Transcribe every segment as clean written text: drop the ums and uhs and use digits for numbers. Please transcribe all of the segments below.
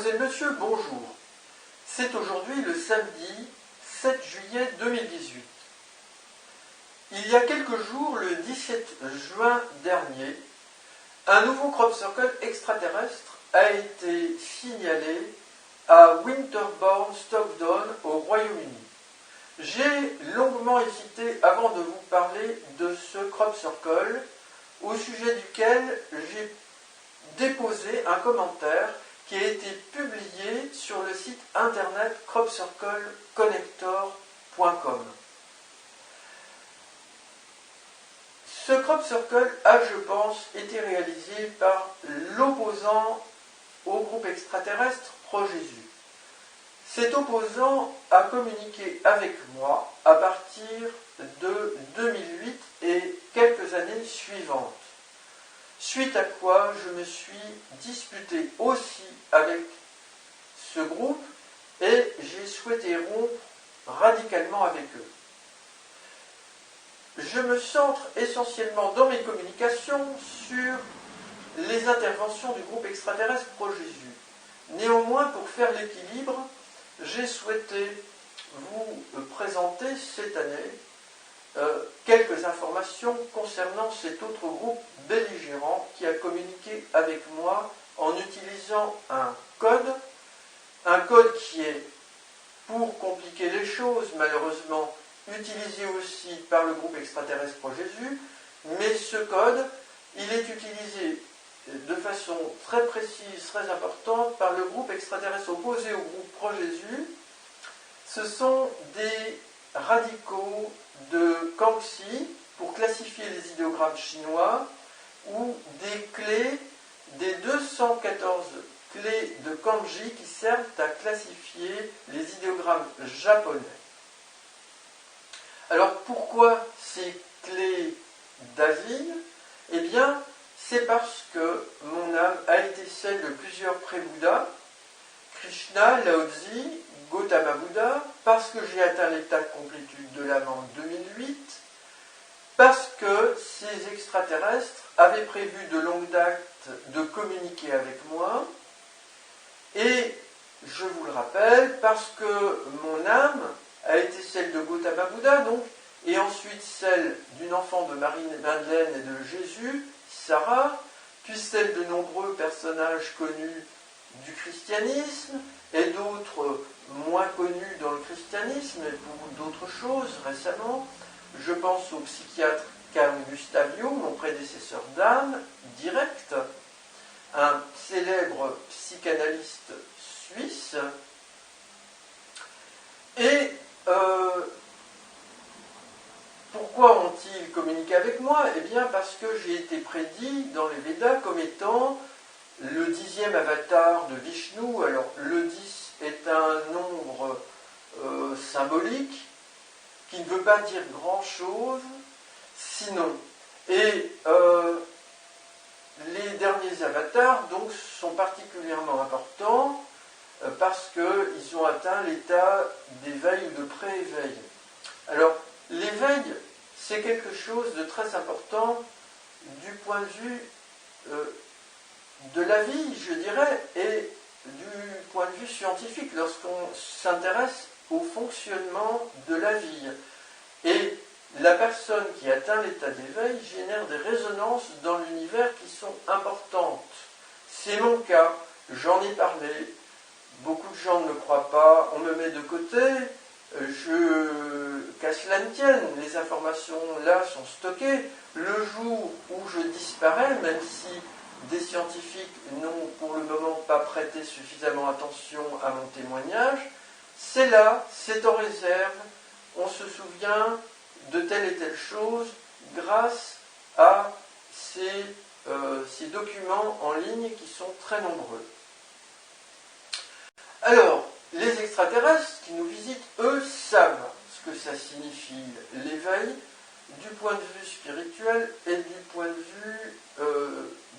Mademoiselle, Monsieur, bonjour. C'est aujourd'hui le samedi 7 juillet 2018. Il y a quelques jours, le 17 juin dernier, un nouveau crop circle extraterrestre a été signalé à Winterbourne Stockton au Royaume-Uni. J'ai longuement hésité avant de vous parler de ce crop circle, au sujet duquel j'ai déposé un commentaire qui a été publié sur le site internet cropcircleconnector.com. Ce crop circle a, je pense, été réalisé par l'opposant au groupe extraterrestre Pro-Jésus. Cet opposant a communiqué avec moi à partir de 2008 et quelques années suivantes. Suite à quoi je me suis disputé aussi avec ce groupe et j'ai souhaité rompre radicalement avec eux. Je me centre essentiellement dans mes communications sur les interventions du groupe extraterrestre Pro-Jésus. Néanmoins, pour faire l'équilibre, j'ai souhaité vous présenter cette année quelques informations concernant cet autre groupe belligérant qui a communiqué avec moi en utilisant un code qui est, pour compliquer les choses, malheureusement, utilisé aussi par le groupe extraterrestre Pro-Jésus, mais ce code, il est utilisé de façon très précise, très importante, par le groupe extraterrestre opposé au groupe Pro-Jésus. Ce sont des radicaux de Kangxi pour classifier les idéogrammes chinois ou des clés, des 214 clés de kanji qui servent à classifier les idéogrammes japonais. Alors pourquoi ces clés d'Asie? Eh bien, c'est parce que mon âme a été celle de plusieurs pré-Bouddhas, Krishna, Lao Tzu, Gautama Bouddha, parce que j'ai atteint l'état de complétude de l'âme en 2008, parce que ces extraterrestres avaient prévu de longue date de communiquer avec moi, et je vous le rappelle, parce que mon âme a été celle de Gautama Bouddha, donc, et ensuite celle d'une enfant de Marie-Madeleine et de Jésus, Sarah, puis celle de nombreux personnages connus du christianisme et d'autres moins connus dans le christianisme et pour d'autres choses récemment. Je pense au psychiatre Carl Gustav Jung, mon prédécesseur d'âme, direct, un célèbre psychanalyste suisse. Et pourquoi ont-ils communiqué avec moi? Eh bien parce que j'ai été prédit dans les Védas comme étant le 10e avatar de Vishnu. Alors le 10 est un nombre symbolique qui ne veut pas dire grand-chose, sinon. Et les derniers avatars donc sont particulièrement importants parce qu'ils ont atteint l'état d'éveil ou de pré-éveil. Alors, l'éveil, c'est quelque chose de très important du point de vue de la vie, je dirais, et du point de vue scientifique, lorsqu'on s'intéresse au fonctionnement de la vie. Et la personne qui atteint l'état d'éveil génère des résonances dans l'univers qui sont importantes. C'est mon cas, j'en ai parlé, beaucoup de gens ne me croient pas, on me met de côté, qu'à cela ne tienne, les informations là sont stockées. Le jour où je disparais, même si des scientifiques n'ont pour le moment pas prêté suffisamment attention à mon témoignage, c'est là, c'est en réserve, on se souvient de telle et telle chose grâce à ces documents en ligne qui sont très nombreux. Alors, les extraterrestres qui nous visitent, eux, savent ce que ça signifie l'éveil du point de vue spirituel et du point de vue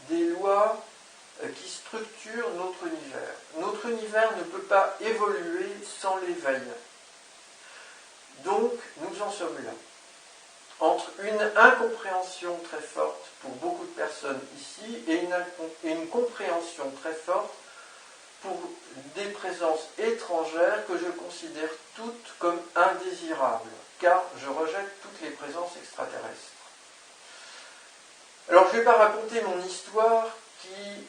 des lois qui structurent notre univers. Notre univers ne peut pas évoluer sans l'éveil. Donc, nous en sommes là. Entre une incompréhension très forte pour beaucoup de personnes ici et une compréhension très forte pour des présences étrangères que je considère toutes comme indésirables, car je rejette toutes les présences extraterrestres. Alors je ne vais pas raconter mon histoire qui,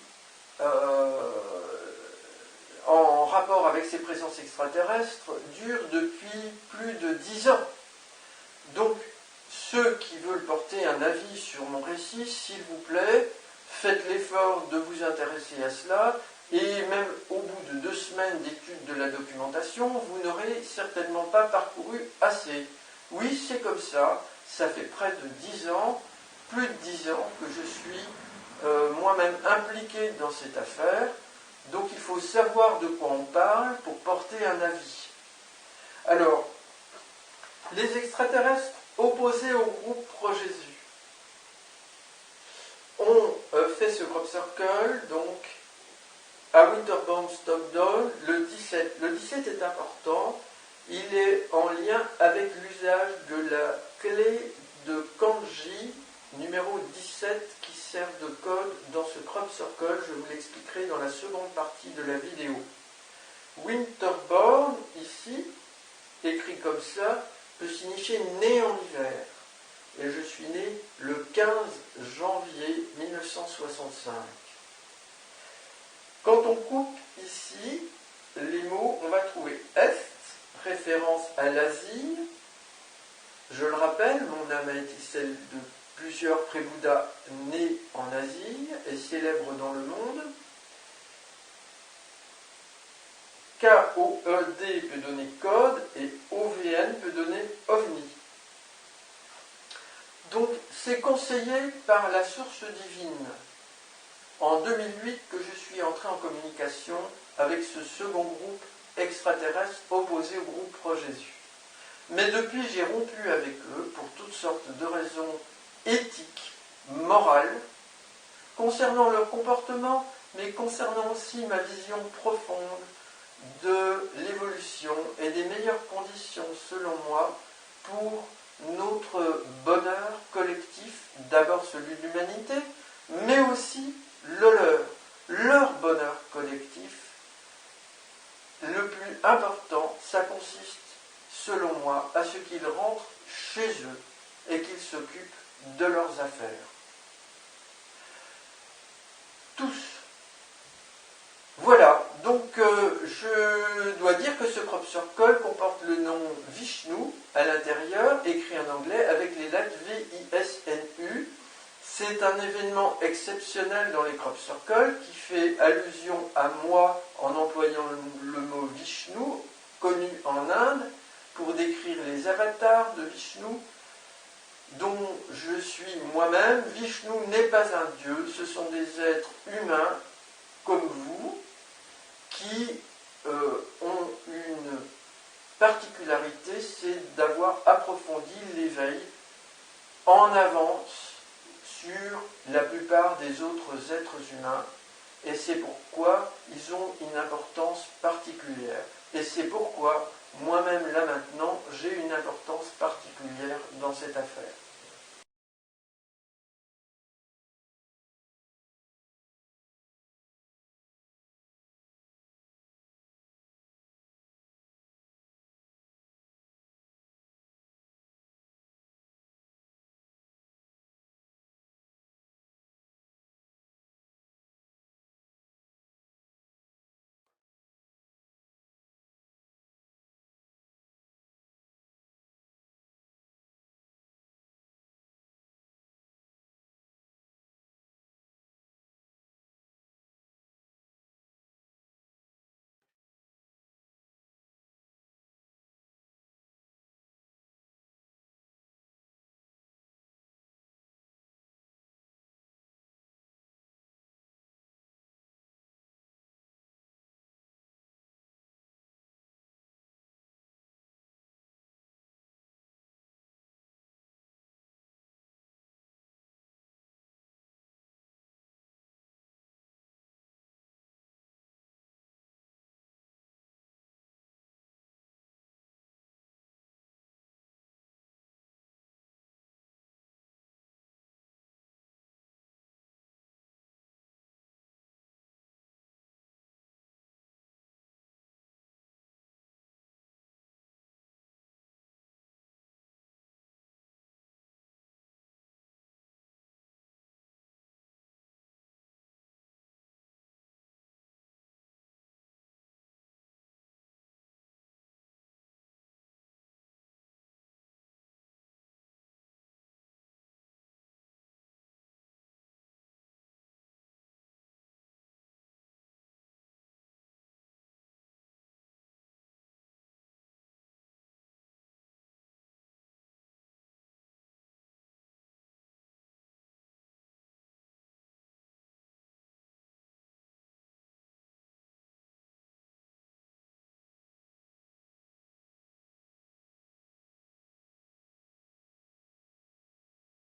en rapport avec ces présences extraterrestres, dure depuis plus de 10 ans. Donc, ceux qui veulent porter un avis sur mon récit, s'il vous plaît, faites l'effort de vous intéresser à cela, et même au bout de 2 semaines d'étude de la documentation, vous n'aurez certainement pas parcouru assez. Oui, c'est comme ça, ça fait près de 10 ans, plus de 10 ans que je suis moi-même impliqué dans cette affaire, donc il faut savoir de quoi on parle pour porter un avis. Alors, les extraterrestres opposés au groupe Pro-Jésus ont fait ce crop circle, donc, à Winterborne Stockdale, le 17. Le 17 est important, il est en lien avec l'usage de la clé de Kanji, numéro 17, qui sert de code dans ce crop circle. Je vous l'expliquerai dans la seconde partie de la vidéo. Winterborne, ici, écrit comme ça, peut signifier né en hiver. Et je suis né le 15 janvier 1965. Quand on coupe ici les mots, on va trouver Est, référence à l'Asie. Je le rappelle, mon âme a été celle de plusieurs pré-bouddhas nés en Asie et célèbres dans le monde. KOED peut donner code et OVN peut donner OVNI. Donc, c'est conseillé par la source divine en 2008 que je suis entré en communication avec ce second groupe extraterrestre opposé au groupe Pro-Jésus. Mais depuis, j'ai rompu avec eux pour toutes sortes de raisons éthiques, morales, concernant leur comportement, mais concernant aussi ma vision profonde de l'évolution et des meilleures conditions, selon moi, pour notre bonheur collectif, d'abord celui de l'humanité, mais aussi leur bonheur collectif. Le plus important, ça consiste, selon moi, à ce qu'ils rentrent chez eux et qu'ils s'occupent de leurs affaires. Tous. Voilà, donc je dois dire que ce crop circle comporte le nom Vishnu à l'intérieur, écrit en anglais avec les lettres VISNU. C'est un événement exceptionnel dans les crop circles qui fait allusion à moi en employant le mot Vishnu, connu en Inde, pour décrire les avatars de Vishnu, dont je suis moi-même. Vishnu n'est pas un dieu, ce sont des êtres humains comme vous, qui ont une particularité, c'est d'avoir approfondi l'éveil en avance sur la plupart des autres êtres humains, et c'est pourquoi ils ont une importance particulière. Et c'est pourquoi